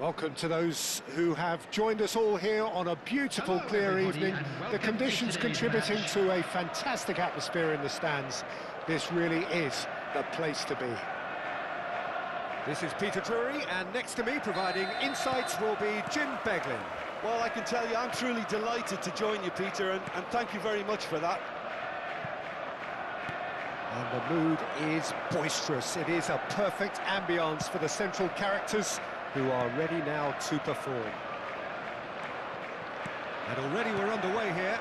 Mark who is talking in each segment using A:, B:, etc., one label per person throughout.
A: Welcome to those who have joined us all here on a beautiful, clear evening. The conditions contributing to a fantastic atmosphere in the stands. This really is the place to be. This is Peter Drury, and next to me providing insights will be Jim Beglin.
B: Well, I can tell you I'm truly delighted to join you, Peter, and thank you very much for that.
A: And the mood is boisterous. It is a perfect ambience for the central characters who are ready now to perform. And already we're underway here.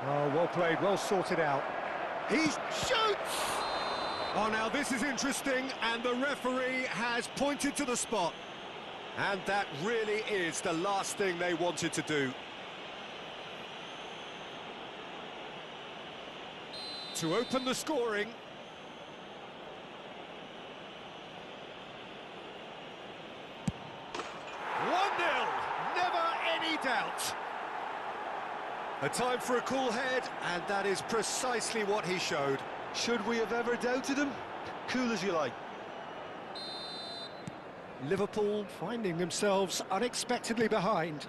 A: Oh, well played, well sorted out. He shoots! Oh, now this is interesting, and the referee has pointed to the spot. And that really is the last thing they wanted to do. To open the scoring. 1-0, never any doubt. A time for a cool head, and that is precisely what he showed.
B: Should we have ever doubted him? Cool as you like.
A: Liverpool finding themselves unexpectedly behind.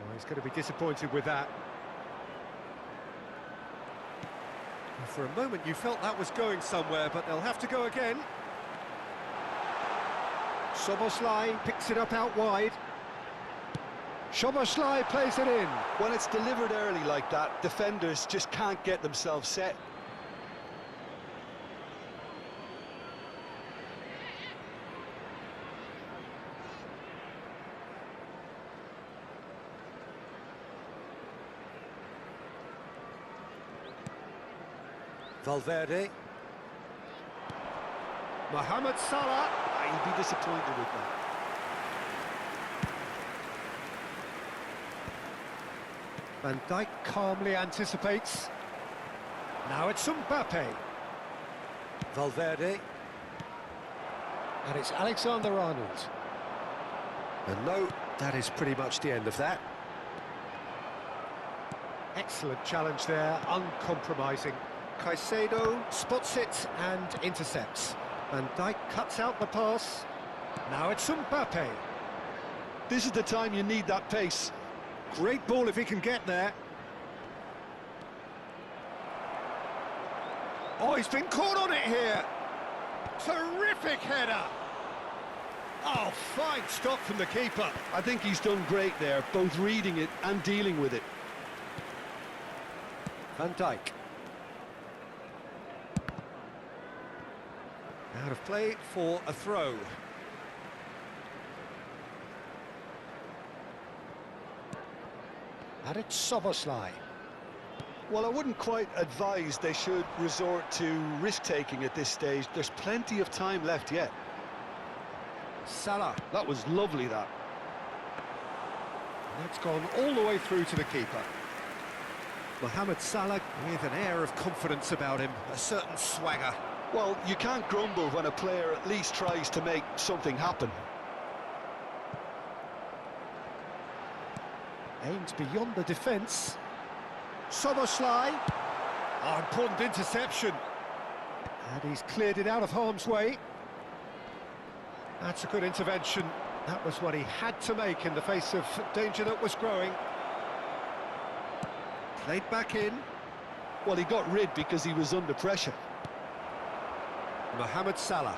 A: Oh, he's going to be disappointed with that. For a moment you felt that was going somewhere, but they'll have to go again. Szoboszlai picks it up out wide. Szoboszlai plays it in.
B: When it's delivered early like that, defenders just can't get themselves set.
A: Valverde. Mohamed Salah.
B: He'd be disappointed with that.
A: Van Dijk calmly anticipates. Now it's Mbappe. Valverde. And it's Alexander-Arnold. And no, that is pretty much the end of that. Excellent challenge there, uncompromising. Caicedo spots it and intercepts. Van Dijk cuts out the pass. Now it's Mbappe.
B: This is the time you need that pace.
A: Great ball if he can get there. Oh, he's been caught on it here. Terrific header. Oh, fine stop from the keeper.
B: I think he's done great there, both reading it and dealing with it.
A: Van Dijk. Out of play for a throw. And it's Szoboszlai.
B: Well, I wouldn't quite advise they should resort to risk-taking at this stage. There's plenty of time left yet.
A: Salah.
B: That was lovely, that.
A: And that's gone all the way through to the keeper. Mohamed Salah with an air of confidence about him, a certain swagger.
B: Well, you can't grumble when a player at least tries to make something happen.
A: Aims beyond the defence. Szoboszlai. Oh, important interception. And he's cleared it out of harm's way. That's a good intervention. That was what he had to make in the face of danger that was growing. Played back in.
B: Well, he got rid because he was under pressure.
A: Mohamed Salah.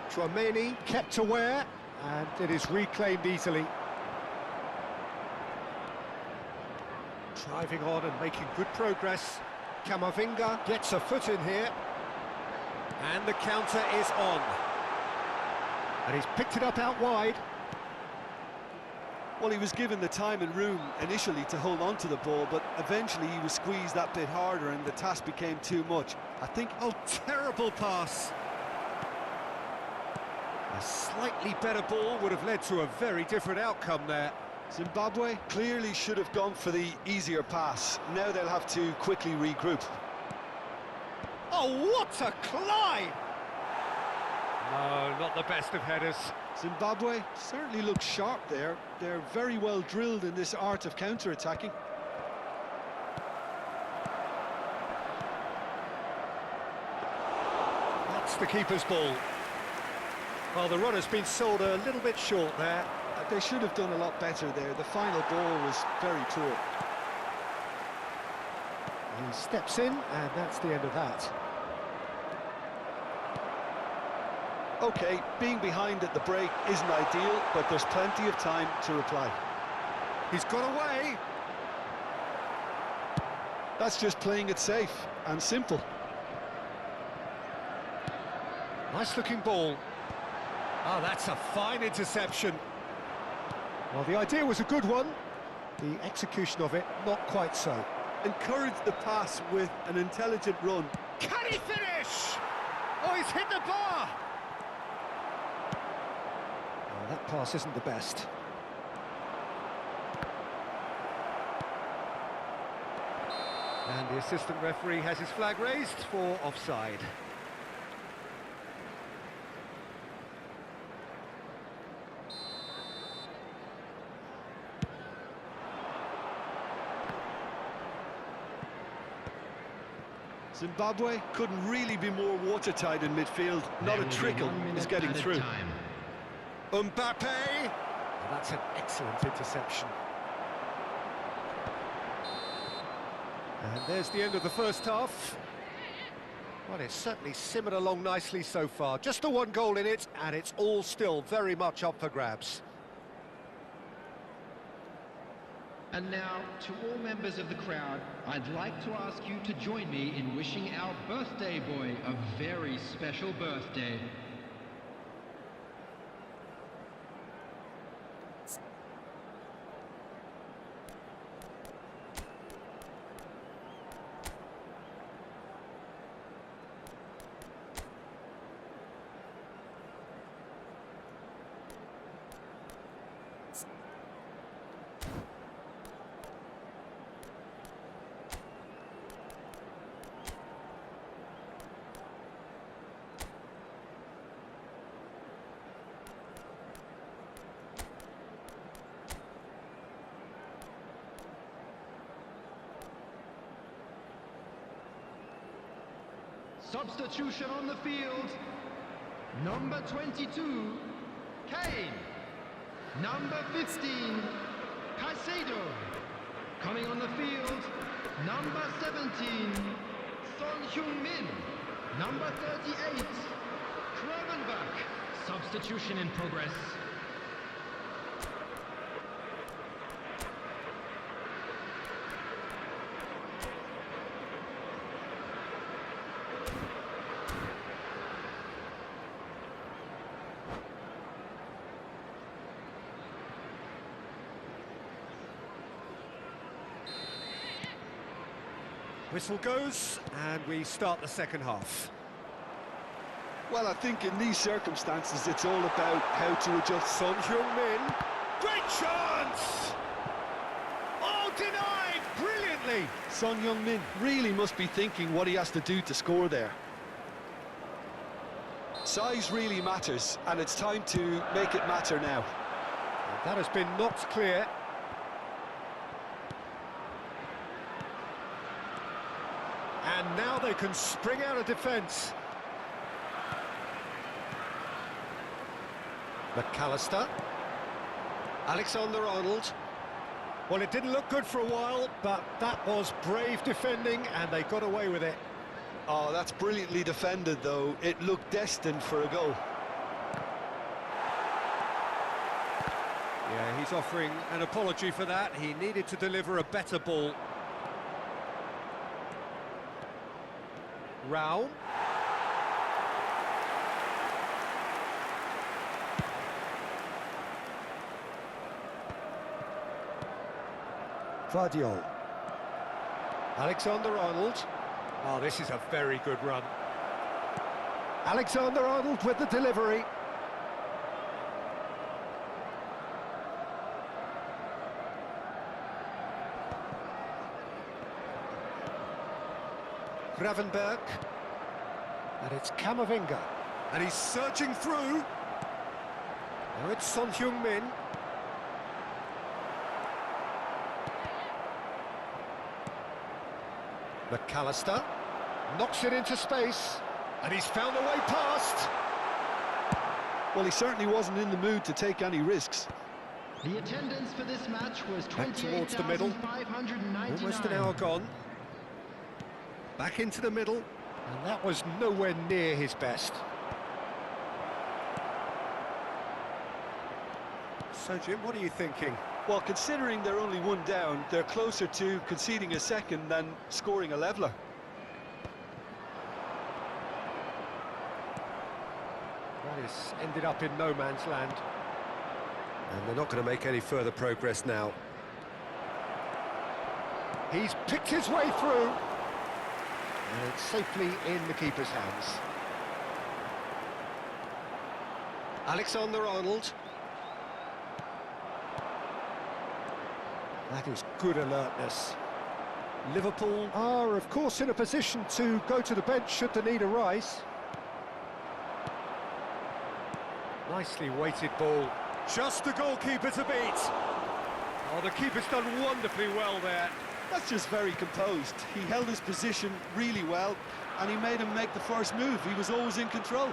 A: Tchouaméni kept aware, and it is reclaimed easily. Driving on and making good progress. Camavinga gets a foot in here. And the counter is on. And he's picked it up out wide.
B: Well, he was given the time and room initially to hold on to the ball, but eventually he was squeezed that bit harder and the task became too much. I think...
A: Oh, terrible pass. A slightly better ball would have led to a very different outcome there.
B: Zimbabwe clearly should have gone for the easier pass. Now they'll have to quickly regroup.
A: Oh, what a climb! No, not the best of headers.
B: Zimbabwe certainly looks sharp there. They're very well drilled in this art of counter-attacking.
A: That's the keeper's ball. Well, the run has been sold a little bit short there.
B: They should have done a lot better there. The final ball was very poor.
A: He steps in, and that's the end of that.
B: OK, being behind at the break isn't ideal, but there's plenty of time to reply.
A: He's got away.
B: That's just playing it safe and simple.
A: Nice-looking ball. Oh, that's a fine interception. Well, the idea was a good one. The execution of it, not quite so.
B: Encourage the pass with an intelligent run.
A: Can he finish? Oh, he's hit the bar. Oh, that pass isn't the best. And the assistant referee has his flag raised for offside.
B: Zimbabwe couldn't really be more watertight in midfield. Not a trickle is getting through.
A: Mbappe! Oh, that's an excellent interception. And there's the end of the first half. Well, it's certainly simmered along nicely so far. Just the one goal in it, and it's all still very much up for grabs.
C: And now, to all members of the crowd, I'd like to ask you to join me in wishing our birthday boy a very special birthday. Substitution on the field. Number 22, Kane. Number 15, Caicedo. Coming on the field, number 17, Son Heung-min. Number 38, Gravenberch. Substitution in progress.
A: Whistle goes, and we start the second half.
B: Well, I think in these circumstances, it's all about how to adjust.
A: Son Heung-min, great chance! Oh, denied brilliantly!
B: Son Heung-min really must be thinking what he has to do to score there. Size really matters, and it's time to make it matter now.
A: That has been knocked clear. And now they can spring out of defence. McAllister. Alexander-Arnold. Well, it didn't look good for a while, but that was brave defending, and they got away with it.
B: Oh, that's brilliantly defended, though. It looked destined for a goal.
A: Yeah, he's offering an apology for that. He needed to deliver a better ball. Raul. Vardiol. Alexander-Arnold. Oh, this is a very good run. Alexander-Arnold with the delivery. Gravenberch. And it's Camavinga. And he's surging through. Now it's Son Heung-min. McAllister knocks it into space, and he's found a way past.
B: Well, he certainly wasn't in the mood to take any risks.
C: The attendance for this match was
A: Back towards the middle.
C: 28,599.
A: Almost an hour gone. Back into the middle, and that was nowhere near his best. So, Jim, what are you thinking?
B: Well, considering they're only one down, they're closer to conceding a second than scoring a leveller.
A: That has ended up in no man's land. And they're not going to make any further progress now. He's picked his way through. And it's safely in the keeper's hands. Alexander-Arnold. That is good alertness. Liverpool are, of course, in a position to go to the bench should the need arise. Nicely weighted ball. Just the goalkeeper to beat. Oh, the keeper's done wonderfully well there.
B: That's just very composed. He held his position really well, and he made him make the first move. He was always in control.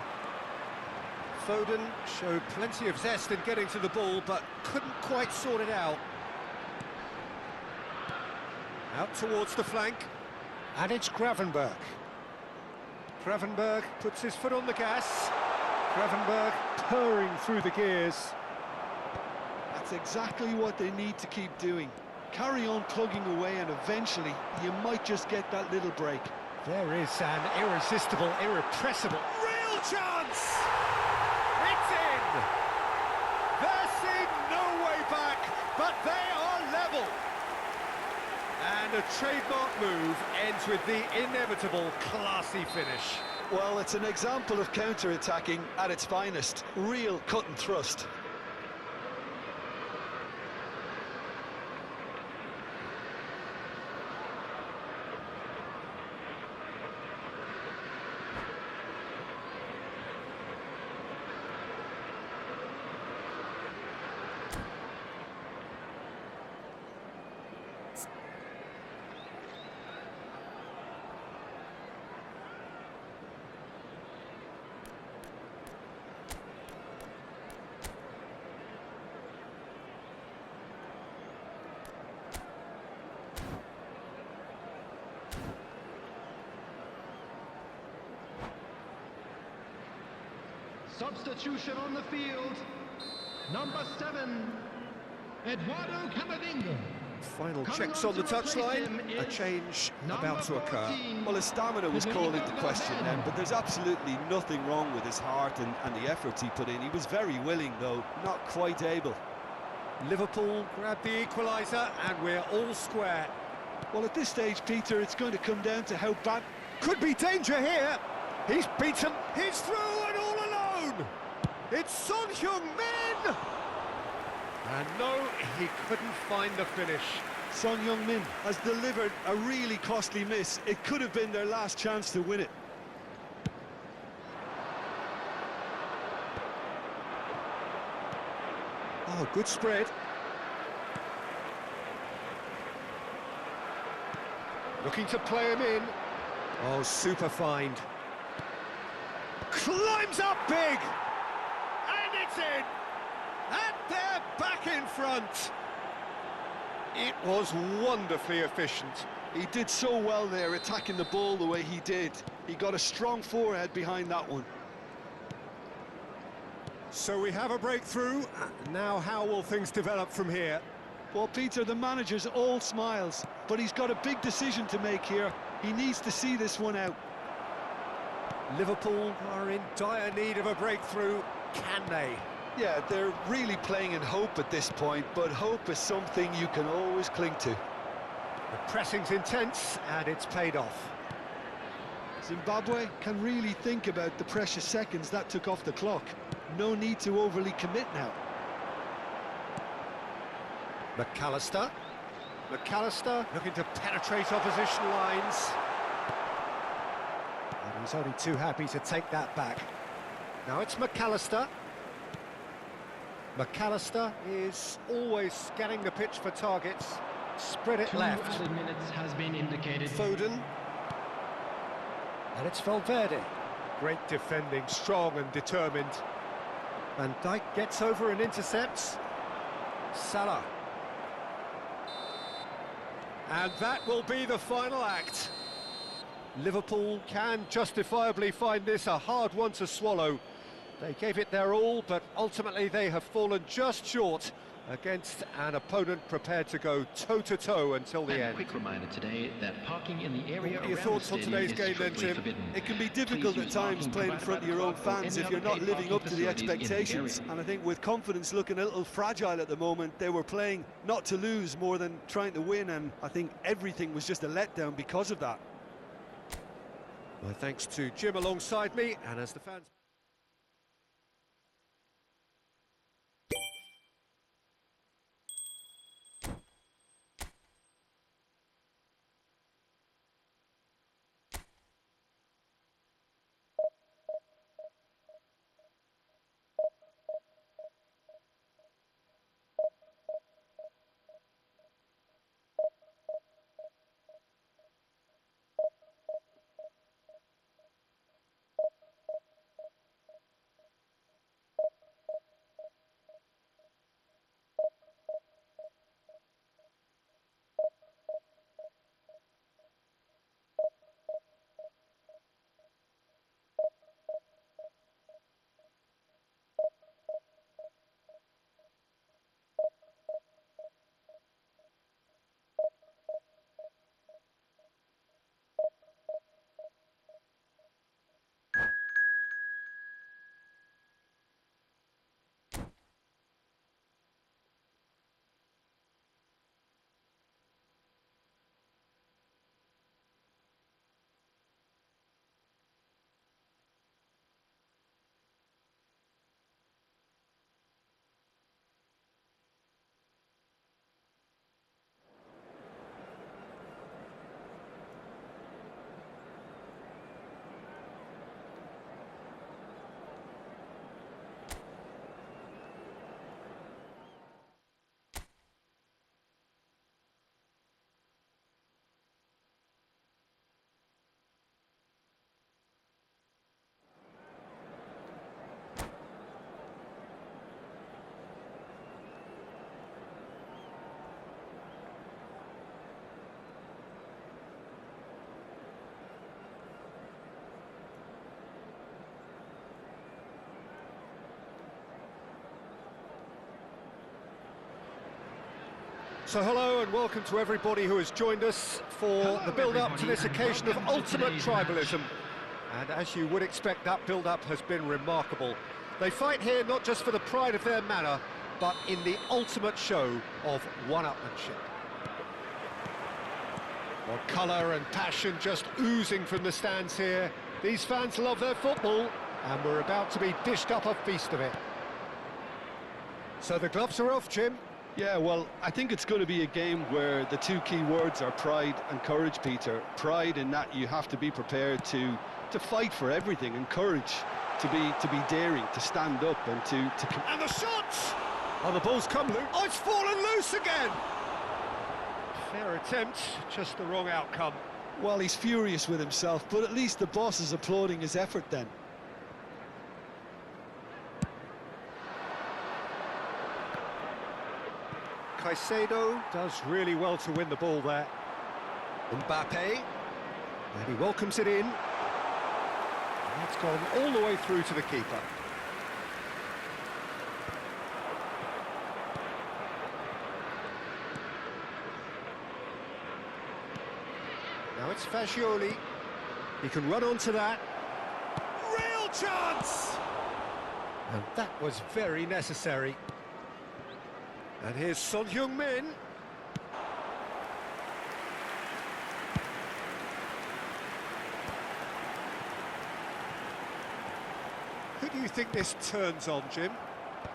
A: Foden showed plenty of zest in getting to the ball, but couldn't quite sort it out. Out towards the flank, and it's Gravenberch. Gravenberch puts his foot on the gas. Gravenberch purring through the gears.
B: That's exactly what they need to keep doing. Carry on plugging away, and eventually you might just get that little break.
A: There is an irresistible, irrepressible, real chance! It's in! They're seeing no way back, but they are level! And a trademark move ends with the inevitable classy finish.
B: Well, it's an example of counter-attacking at its finest. Real cut and thrust.
C: Substitution on the field. Number 7, Eduardo Camavinga.
D: Final checks on the touchline, a change about to occur.
C: 14,
B: Well, his stamina was called into question then, but there's absolutely nothing wrong with his heart and the efforts he put in. He was very willing, though, not quite able.
D: Liverpool grab the equaliser, and we're all square.
B: Well, at this stage, Peter, it's going to come down to how bad...
D: Could be danger here. He's beaten. He's through and all alone. It's Son Heung-min. And no, he couldn't find the finish.
B: Son Heung-min has delivered a really costly miss. It could have been their last chance to win it.
D: Oh, good spread.
A: Looking to play him in.
D: Oh, super find. Climbs up big. And it's in. And they're back in front.
A: It was wonderfully efficient.
B: He did so well there, attacking the ball the way he did. He got a strong forehead behind that one.
D: So we have a breakthrough. Now how will things develop from here?
B: Well, Peter, the manager's all smiles, but he's got a big decision to make here. He needs to see this one out.
D: Liverpool are in dire need of a breakthrough. Can they?
B: Yeah, they're really playing in hope at this point, but hope is something you can always cling to.
D: The pressing's intense, and it's paid off.
B: Zimbabwe can really think about the precious seconds that took off the clock. No need to overly commit now.
D: McAllister. McAllister looking to penetrate opposition lines. And he's only too happy to take that back. Now it's McAllister. McAllister is always scanning the pitch for targets. Spread it
C: 2
D: left.
C: added minutes has been indicated.
D: Foden. And it's Valverde. Great defending, strong and determined. Van Dijk gets over and intercepts. Salah. And that will be the final act. Liverpool can justifiably find this a hard one to swallow. They gave it their all, but ultimately they have fallen just short against an opponent prepared to go toe-to-toe until the
C: And
D: end.
C: a quick reminder today that parking in the area
B: What are your
C: around
B: thoughts
C: the
B: on
C: stadium
B: today's
C: is
B: game then,
C: strictly
B: Tim?
C: forbidden.
B: It can be
C: Please
B: difficult at
C: use
B: times
C: parking
B: playing in
C: provided
B: front
C: by
B: of your
C: the
B: own
C: club or
B: fans
C: any
B: if you're
C: other
B: not
C: paid
B: living up to
C: parking
B: the
C: facilities in the
B: expectations.
C: area.
B: And I think with confidence looking a little fragile at the moment, they were playing not to lose more than trying to win, and I think everything was just a letdown because of that.
D: My thanks to Jim alongside me, and as the fans... So hello and welcome to everybody who has joined us for the build-up to this occasion of ultimate tribalism. And as you would expect, that build-up has been remarkable. They fight here not just for the pride of their manor, but in the ultimate show of one-upmanship. Well, colour and passion just oozing from the stands here. These fans love their football, and we're about to be dished up a feast of it. So the gloves are off, Jim.
B: Yeah, well, I think it's going to be a game where the two key words are pride and courage, Peter. Pride in that you have to be prepared to fight for everything, and courage to be daring, to stand up and to
D: And the shots! Oh, the ball's come loose. Oh, it's fallen loose again! Fair attempt, just the wrong outcome.
B: Well, he's furious with himself, but at least the boss is applauding his effort then.
D: Caicedo does really well to win the ball there. Mbappe, and he welcomes it in. And that's gone all the way through to the keeper. Now it's Fagioli. He can run onto that. Real chance! And that was very necessary. And here's Son Heung-min. Who do you think this turns on, Jim?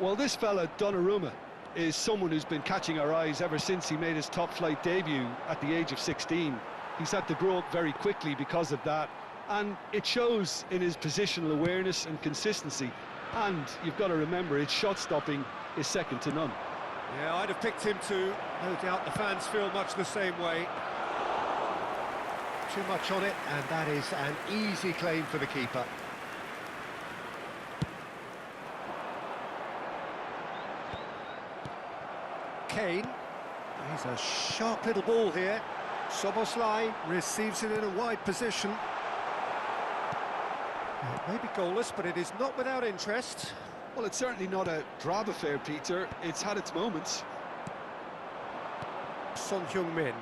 B: Well, this fella, Donnarumma, is someone who's been catching our eyes ever since he made his top-flight debut at the age of 16. He's had to grow up very quickly because of that, and it shows in his positional awareness and consistency. And you've got to remember, his shot-stopping is second to none.
D: Yeah, I'd have picked him too. No doubt the fans feel much the same way. Too much on it, and that is an easy claim for the keeper. Kane. He's a sharp little ball here. Szoboszlai receives it in a wide position. It may be goalless, but it is not without interest.
B: Well, it's certainly not a drab affair, Peter. It's had its moments.
D: Son Heung-min.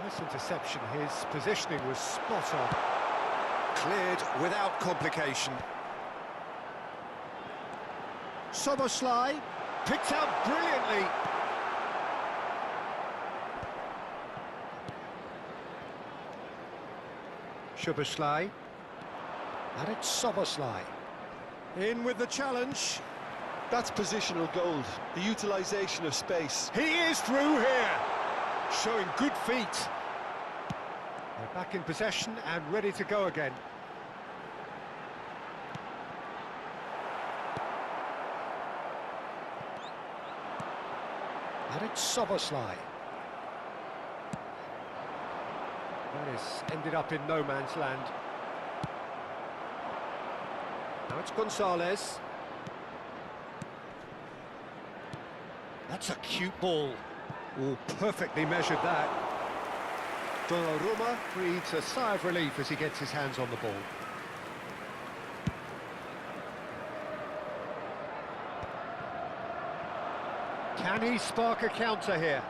D: Nice interception. His positioning was spot on. Cleared without complication. Szoboszlai picked out brilliantly. Szoboszlai. And it's Szoboszlai. In with the challenge.
B: That's positional gold, the utilisation of space.
D: He is through here, showing good feet. They're back in possession and ready to go again. And it's Szoboszlai. That is ended up in no man's land. Now it's Gonzalez. That's a cute ball. Oh, perfectly measured that. Donnarumma breathes a sigh of relief as he gets his hands on the ball. Can he spark a counter here?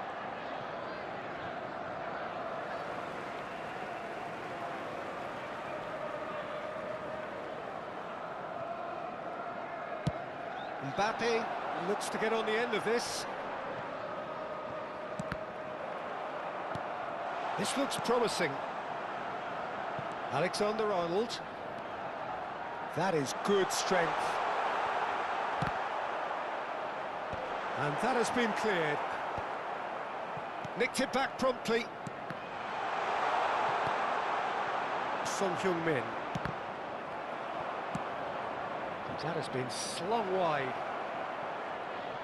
D: Mbappe looks to get on the end of this. This looks promising. Alexander-Arnold. That is good strength. And that has been cleared. Nicked it back promptly. Son Heung-min. That has been slung wide.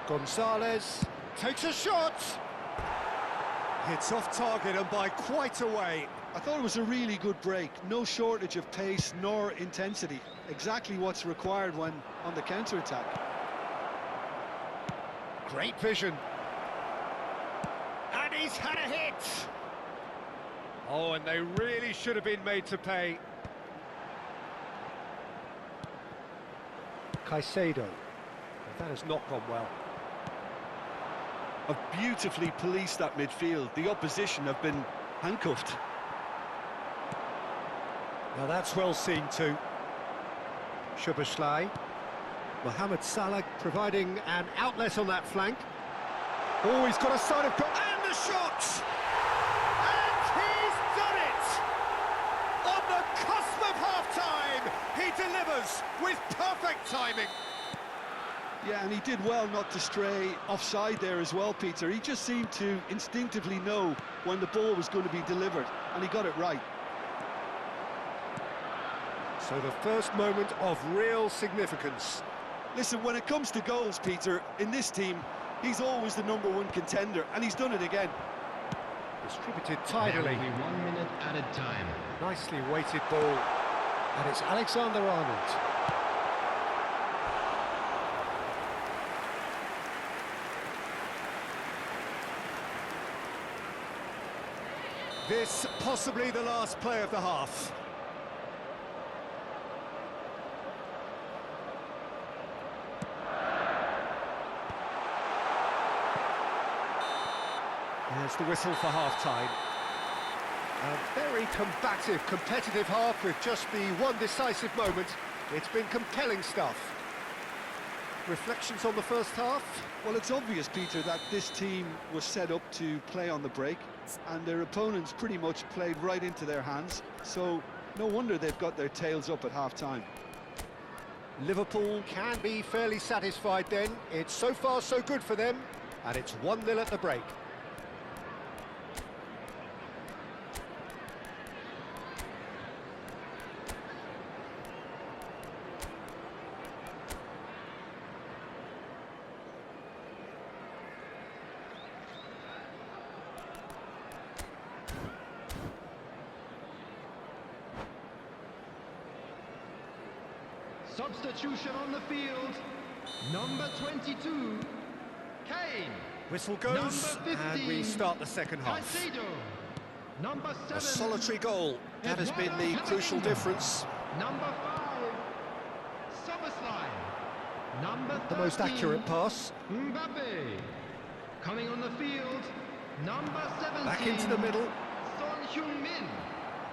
D: Gonzalez takes a shot. Hits off target and by quite a way.
B: I thought it was a really good break. No shortage of pace nor intensity. Exactly what's required when on the counter-attack.
D: Great vision. And he's had a hit. Oh, and they really should have been made to pay. Caicedo. That has not gone well.
B: have beautifully policed that midfield. The opposition have been handcuffed.
A: Now that's well seen too. Szoboszlai. Mohamed Salah providing an outlet on that flank. Oh, he's got a side of goal. And the shot! And he's done it! On the cusp of half-time, he delivers with perfect timing.
B: Yeah, and he did well not to stray offside there as well, Peter. He just seemed to instinctively know when the ball was going to be delivered, and he got it right.
A: So the first moment of real significance.
B: Listen, when it comes to goals, Peter, in this team, he's always the #1 contender, and he's done it again.
A: Distributed tidily.
C: There will be 1 minute added time.
A: Nicely weighted ball. And it's Alexander-Arnold. This possibly the last play of the half. There's the whistle for half-time. A very combative, competitive half with just the one decisive moment. It's been compelling stuff. Reflections on the first half?
B: Well, it's obvious, Peter, that this team was set up to play on the break, and their opponents pretty much played right into their hands, so no wonder they've got their tails up at half-time.
A: Liverpool can be fairly satisfied then. It's so far so good for them, and it's 1-0 at the break.
C: Substitution on the field. Number 22, Kane.
A: Whistle goes,
C: Number 15,
A: and we start the second half.
C: Caicedo. Number 7,
A: A solitary goal. That has been the crucial difference.
C: Number 5, Szoboszlai. Number 13,
A: The most accurate pass.
C: Mbappe. Coming on the field, number 17.
A: Back into the middle.
C: Son Heung-min.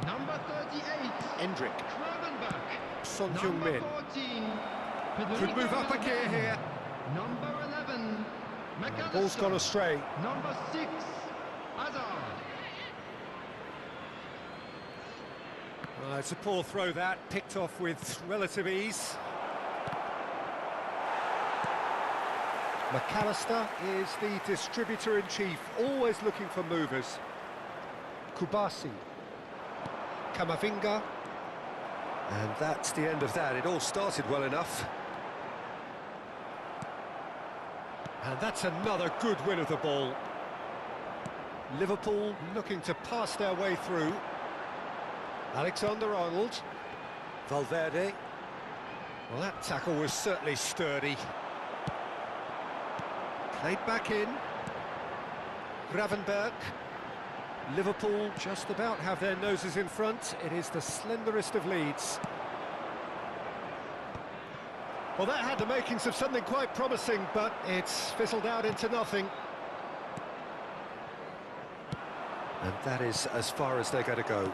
C: Number 38,
A: Endrick.
C: Gravenberch.
A: Son
C: Number
A: Heung-min.
C: 14,
A: Could move up a gear here.
C: Number 11, McAllister.
A: Ball's gone astray.
C: Number 6, Hazard.
A: It's a poor throw that, picked off with relative ease. McAllister is the distributor-in-chief, always looking for movers. Kubasi. Camavinga. And that's the end of that. It all started well enough. And that's another good win of the ball. Liverpool looking to pass their way through. Alexander-Arnold. Valverde. Well, that tackle was certainly sturdy. Played back in. Gravenberch. Liverpool just about have their noses in front. It is the slenderest of leads. Well, that had the makings of something quite promising, but it's fizzled out into nothing. And that is as far as they're going to go.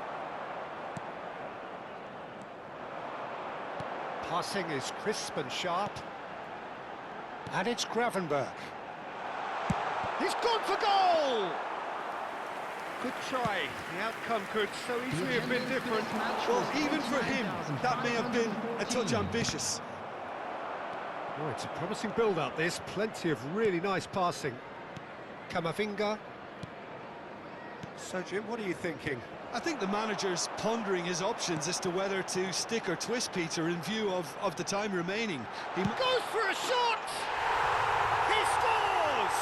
A: Passing is crisp and sharp. And it's Gravenberch. He's gone for goal! Good try. The outcome could so easily have been different.
B: Well, even for him, that may have been a touch ambitious.
A: Oh, it's a promising build-up, this. Plenty of really nice passing. Camavinga. So, Jim, what are you thinking?
B: I think the manager's pondering his options as to whether to stick or twist, Peter, in view of the time remaining. He
A: goes for a shot! He scores!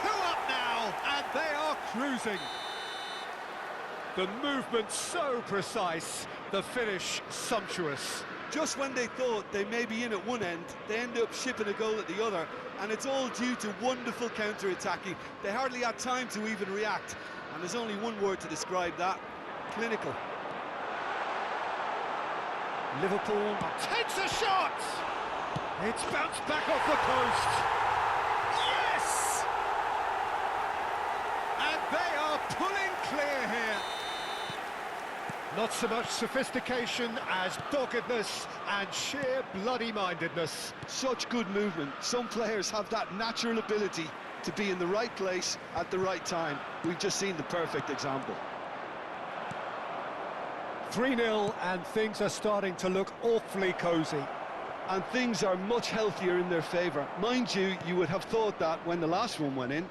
A: 2 up now, and they are cruising. The movement so precise, the finish sumptuous.
B: Just when they thought they may be in at one end, they end up shipping a goal at the other, and it's all due to wonderful counter-attacking. They hardly had time to even react, and there's only one word to describe that: clinical.
A: Liverpool takes a shot! It's bounced back off the post.
D: pulling clear here. Not so much sophistication as doggedness and sheer bloody-mindedness.
B: Such good movement. Some players have that natural ability to be in the right place at the right time. We've just seen the perfect example.
A: 3-0 and things are starting to look awfully cosy.
B: And things are much healthier in their favour. Mind you, you would have thought that when the last one went in.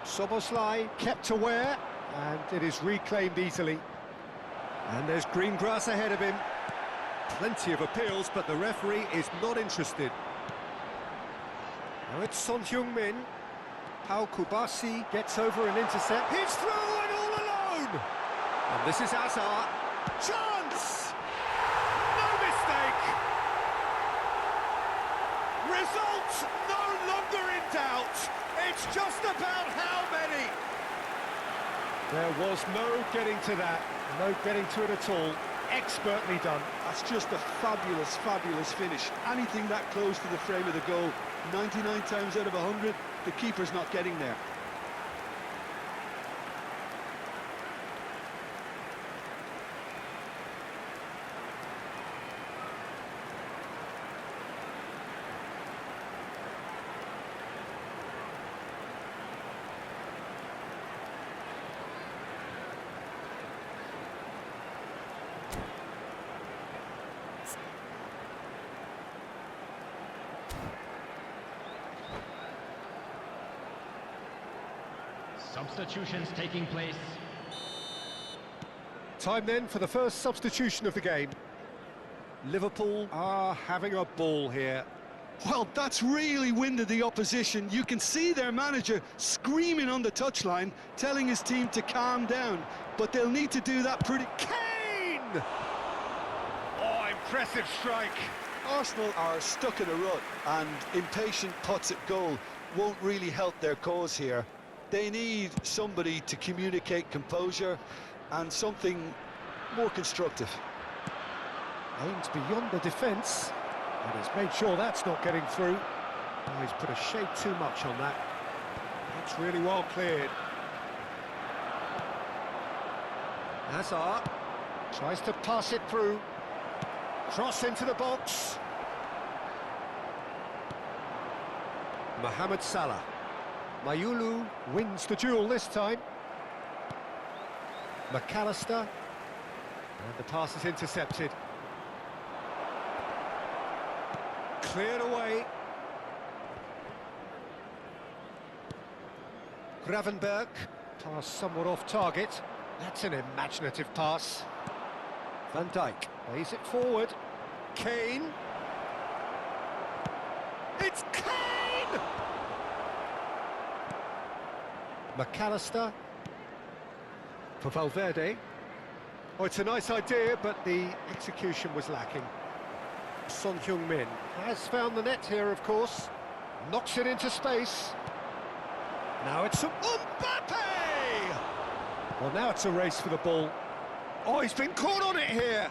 A: Soboslai kept aware, and it is reclaimed easily.
D: And there's green grass ahead of him. Plenty of appeals, but the referee is not interested. Now it's Son Heung-min. Pau Kubasi gets over an intercept. He's through and all alone! And this is Hazard. Chance! No mistake! Result no longer in doubt. It's just about how many.
A: There was no getting to that, no getting to it at all. Expertly done.
B: That's just a fabulous, fabulous finish. Anything that close to the frame of the goal, 99 times out of 100, the keeper's not getting there.
C: Substitutions taking place.
A: Time then for the first substitution of the game.
D: Liverpool are having a ball here.
B: Well, that's really winded the opposition. You can see their manager screaming on the touchline, telling his team to calm down. But they'll need to do that pretty...
D: Kane! Oh, impressive strike.
B: Arsenal are stuck in a rut, and impatient putts at goal won't really help their cause here. They need somebody to communicate composure and something more constructive.
A: Aims beyond the defence, and he's made sure that's not getting through. Oh, he's put a shade too much on that.
D: That's really well cleared. Hazard tries to pass it through. Cross into the box. Mohamed Salah. Mayulu wins the duel this time. McAllister. And the pass is intercepted. Cleared away. Gravenberg.
A: Pass somewhat off target.
D: That's an imaginative pass. Van Dijk plays it forward. Kane. It's Kane!
A: McAllister.
D: For Valverde. Oh, it's a nice idea, but the execution was lacking. Son Heung-min has found the net here, of course. Knocks it into space. Now it's Mbappe!
A: Well, now it's a race for the ball.
D: Oh, he's been caught on it here.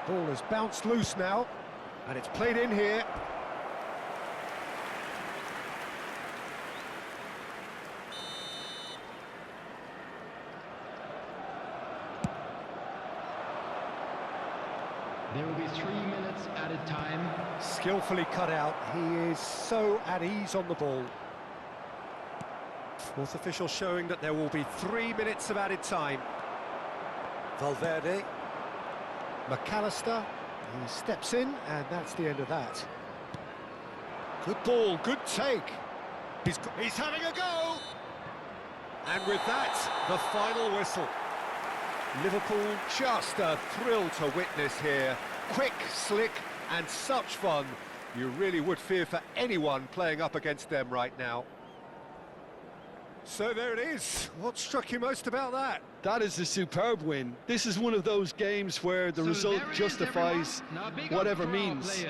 A: The ball has bounced loose now,
D: and it's played in here.
C: There will be 3 minutes added time.
A: skillfully cut out. He is so at ease on the ball.
D: Fourth official showing that there will be 3 minutes of added time. Valverde.
A: McAllister, he steps in, and that's the end of that.
D: Good ball, good take. He's having a go! And with that, the final whistle. Liverpool, just a thrill to witness here. Quick, slick, and such fun. You really would fear for anyone playing up against them right now. So there it is. What struck you most about that?
B: That is a superb win. This is one of those games where the result justifies whatever means.